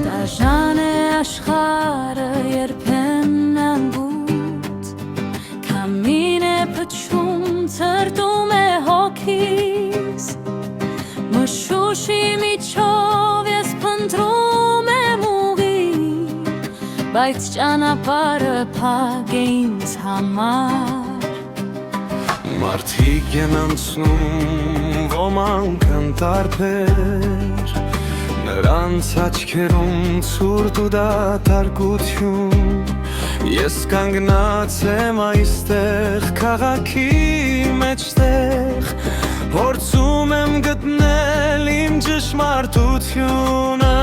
Դաժան է աշխարհը երբեմն անգութ, քամին է փչում, ցրտում է հոգիս, մշուշի միջով ես փնտրում եմ ուղի, բայց ճանապարհը փակ է ինձ համար։ Մարդիկ են անցնում, ոմանք անտարբեր, նրանց աչքերում ցուրտ ու դատարկություն, ես կանգնած եմ այստեղ քաղաքի մեջտեղ, փորձում եմ գտնել իմ ճշմարտությունը։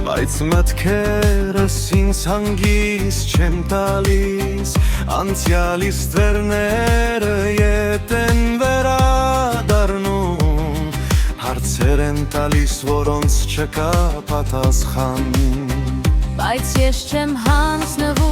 Բայց մտքերս ինձ հանգիստ չեմ տալիս, անցյալիս ստվերները ետ են վերադառնում, հարցեր են տալիս, որոնց չկա պատասխան։ Բայց ես չեմ հանձնվում